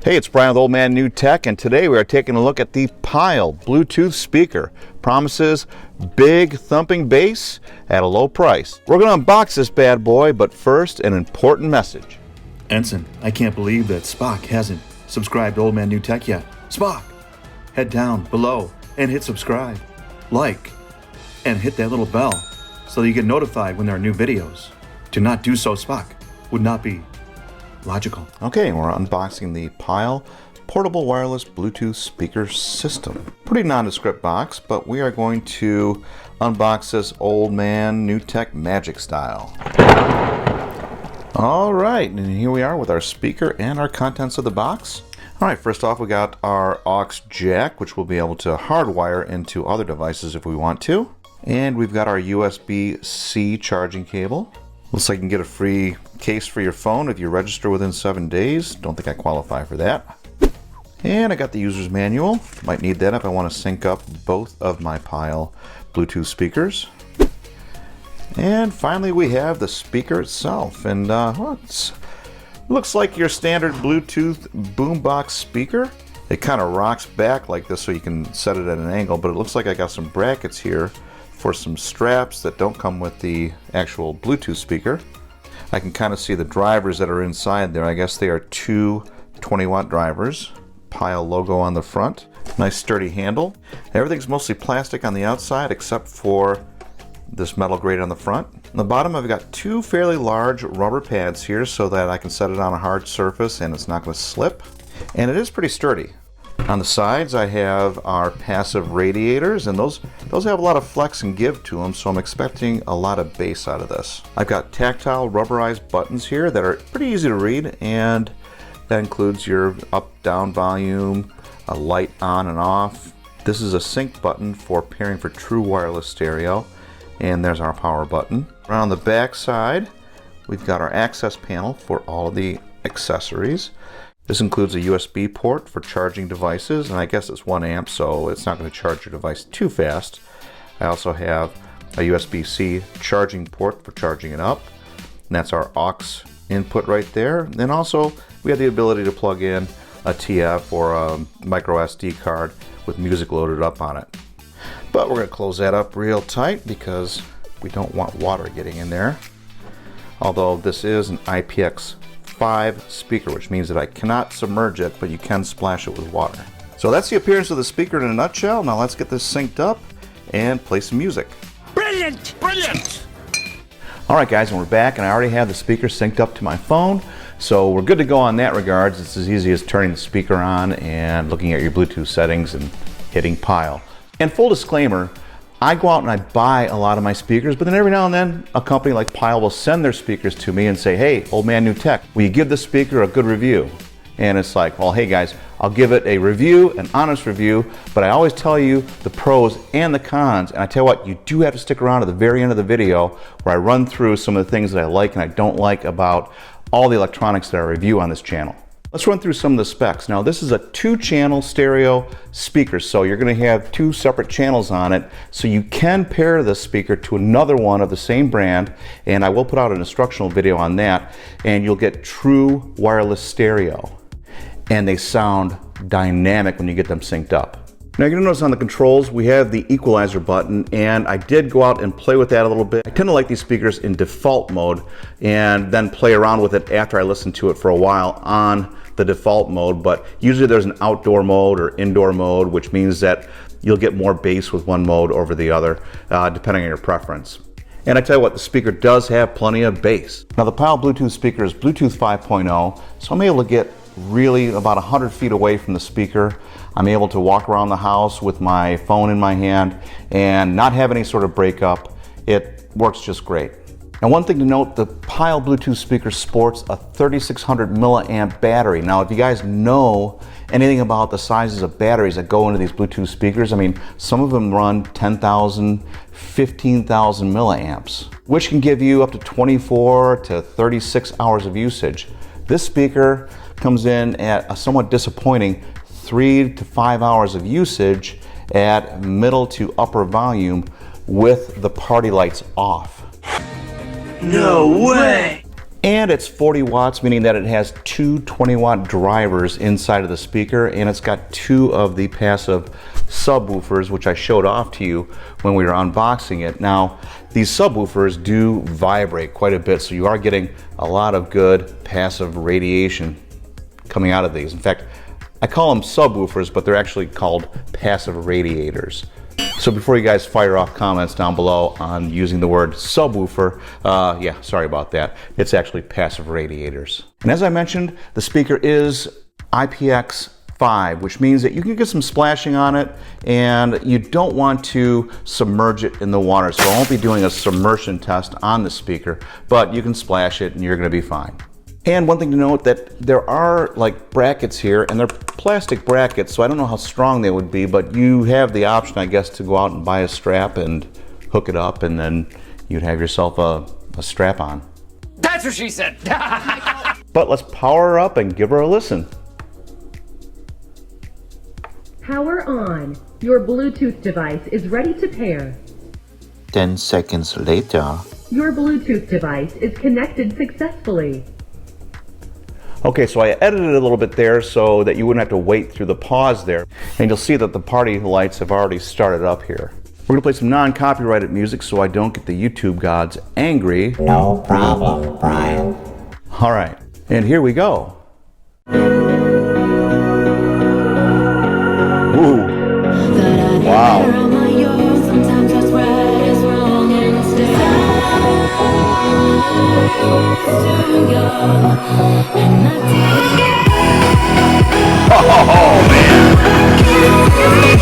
Hey, it's Brian with Old Man New Tech, and today we are taking a look at the Pyle Bluetooth Speaker. Promises big thumping bass at a low price. We're going to unbox this bad boy, but first, an important message. Ensign, I can't believe that Spock hasn't subscribed to Old Man New Tech yet. Spock, head down below and hit subscribe, like, and hit that little bell so that you get notified when there are new videos. To not do so, Spock, would not be logical. Okay, we're unboxing the Pyle Portable Wireless Bluetooth Speaker System. Pretty nondescript box, but we are going to unbox this Old Man New Tech magic style. All right, and here we are with our speaker and our contents of the box. All right, first off, we got our aux jack, which we'll be able to hardwire into other devices if we want to. And we've got our USB-C charging cable. Looks like you can get a free case for your phone if you register within 7 days. Don't think I qualify for that. And I got the user's manual. Might need that if I want to sync up both of my Pyle Bluetooth speakers. And finally we have the speaker itself. And well, looks like your standard Bluetooth boombox speaker. It kind of rocks back like this so you can set it at an angle, but it looks like I got some brackets here for some straps that don't come with the actual Bluetooth speaker. I can kind of see the drivers that are inside there. I guess they are two 20-watt drivers. Pyle logo on the front. Nice sturdy handle. Everything's mostly plastic on the outside except for this metal grate on the front. On the bottom I've got two fairly large rubber pads here so that I can set it on a hard surface and it's not going to slip. And it is pretty sturdy. On the sides I have our passive radiators, and those have a lot of flex and give to them, so I'm expecting a lot of bass out of this. I've got tactile rubberized buttons here that are pretty easy to read, and that includes your up-down volume, a light on and off. This is a sync button for pairing for true wireless stereo, and there's our power button. Around the back side we've got our access panel for all of the accessories. This includes a USB port for charging devices, and I guess it's 1 amp, so it's not going to charge your device too fast. I also have a USB-C charging port for charging it up, and that's our aux input right there. Then also we have the ability to plug in a TF or a micro SD card with music loaded up on it. But we're going to close that up real tight because we don't want water getting in there. Although this is an IPX5 speaker, which means that I cannot submerge it, but you can splash it with water. So that's the appearance of the speaker in a nutshell. Now let's get this synced up and play some music. Brilliant! Brilliant! All right, guys, and we're back, and I already have the speaker synced up to my phone, so we're good to go on that regards. It's as easy as turning the speaker on and looking at your Bluetooth settings and hitting Pyle. And full disclaimer, I go out and I buy a lot of my speakers, but then every now and then a company like Pyle will send their speakers to me and say, hey, Old Man New Tech, will you give this speaker a good review? And it's like, well, hey guys, I'll give it a review, an honest review, but I always tell you the pros and the cons. And I tell you what, you do have to stick around to the very end of the video where I run through some of the things that I like and I don't like about all the electronics that I review on this channel. Let's run through some of the specs. Now this is a 2-channel stereo speaker, so you're going to have 2 separate channels on it, so you can pair this speaker to another one of the same brand, and I will put out an instructional video on that, and you'll get true wireless stereo. And they sound dynamic when you get them synced up. Now you're going to notice on the controls we have the equalizer button, and I did go out and play with that a little bit. I tend to like these speakers in default mode and then play around with it after I listen to it for a while on the default mode, but usually there's an outdoor mode or indoor mode, which means that you'll get more bass with one mode over the other, depending on your preference. And I tell you what, the speaker does have plenty of bass. Now the Pyle Bluetooth speaker is Bluetooth 5.0, so I'm able to get really about 100 feet away from the speaker. I'm able to walk around the house with my phone in my hand and not have any sort of breakup. It works just great. Now one thing to note, the Pyle Bluetooth speaker sports a 3600 milliamp battery. Now if you guys know anything about the sizes of batteries that go into these Bluetooth speakers, I mean, some of them run 10,000, 15,000 milliamps, which can give you up to 24 to 36 hours of usage. This speaker comes in at a somewhat disappointing 3 to 5 hours of usage at middle to upper volume with the party lights off. No way! And it's 40 watts, meaning that it has two 20-watt drivers inside of the speaker, and it's got two of the passive subwoofers, which I showed off to you when we were unboxing it. Now, these subwoofers do vibrate quite a bit, so you are getting a lot of good passive radiation coming out of these. In fact, I call them subwoofers, but they're actually called passive radiators. So before you guys fire off comments down below on using the word subwoofer, yeah, sorry about that. It's actually passive radiators. And as I mentioned, the speaker is IPX5, which means that you can get some splashing on it, and you don't want to submerge it in the water. So I won't be doing a submersion test on the speaker, but you can splash it and you're going to be fine. And one thing to note, that there are like brackets here, and they're plastic brackets, so I don't know how strong they would be, but you have the option, I guess, to go out and buy a strap and hook it up, and then you'd have yourself a strap on. That's what she said. But let's power her up and give her a listen. Power on. Your Bluetooth device is ready to pair. 10 seconds later. Your Bluetooth device is connected successfully. Okay, so I edited it a little bit there so that you wouldn't have to wait through the pause there. And you'll see that the party lights have already started up here. We're gonna play some non-copyrighted music so I don't get the YouTube gods angry. No problem, Brian. All right, and here we go. Ooh. Wow. Oh man!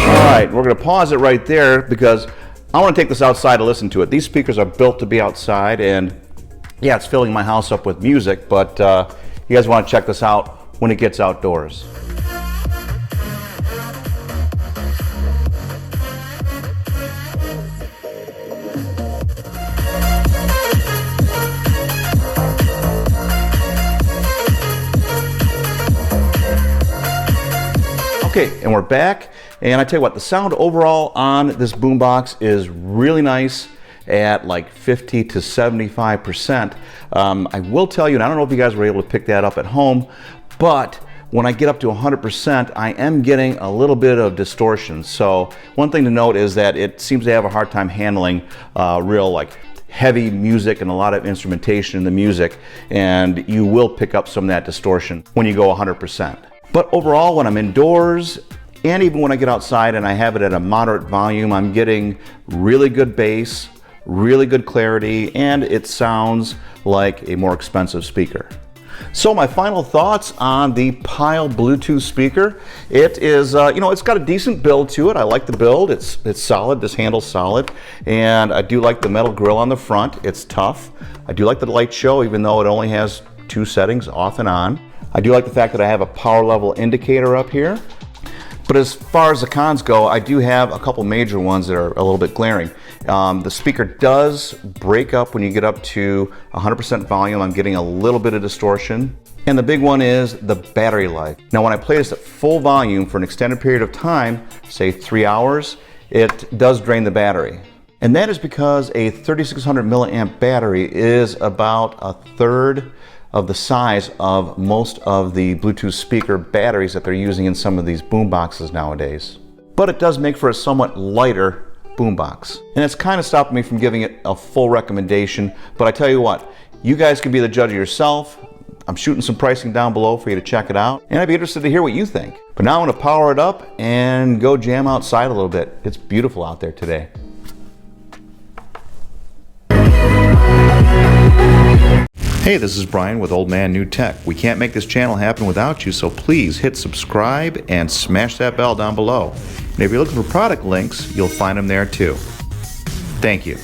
Alright, we're going to pause it right there because I want to take this outside to listen to it. These speakers are built to be outside, and yeah, it's filling my house up with music, but you guys want to check this out when it gets outdoors. Okay, and we're back, and I tell you what, the sound overall on this boombox is really nice at like 50 to 75%. I will tell you, and I don't know if you guys were able to pick that up at home, but when I get up to 100%, I am getting a little bit of distortion. So one thing to note is that it seems to have a hard time handling real like heavy music and a lot of instrumentation in the music, and you will pick up some of that distortion when you go 100%. But overall, when I'm indoors, and even when I get outside and I have it at a moderate volume, I'm getting really good bass, really good clarity, and it sounds like a more expensive speaker. So my final thoughts on the Pyle Bluetooth speaker. It is, it's got a decent build to it. I like the build. It's solid. This handle's solid. And I do like the metal grill on the front. It's tough. I do like the light show, even though it only has 2 settings, off and on. I do like the fact that I have a power level indicator up here. But as far as the cons go, I do have a couple major ones that are a little bit glaring. The speaker does break up when you get up to 100% volume. I'm getting a little bit of distortion. And the big one is the battery life. Now when I play this at full volume for an extended period of time, say 3 hours, it does drain the battery. And that is because a 3600 milliamp battery is about a third of the size of most of the Bluetooth speaker batteries that they're using in some of these boomboxes nowadays. But it does make for a somewhat lighter boombox. And it's kind of stopped me from giving it a full recommendation, but I tell you what, you guys can be the judge of yourself. I'm shooting some pricing down below for you to check it out, and I'd be interested to hear what you think. But now I'm going to power it up and go jam outside a little bit. It's beautiful out there today. Hey, this is Brian with Old Man New Tech. We can't make this channel happen without you, so please hit subscribe and smash that bell down below. And if you're looking for product links, you'll find them there too. Thank you.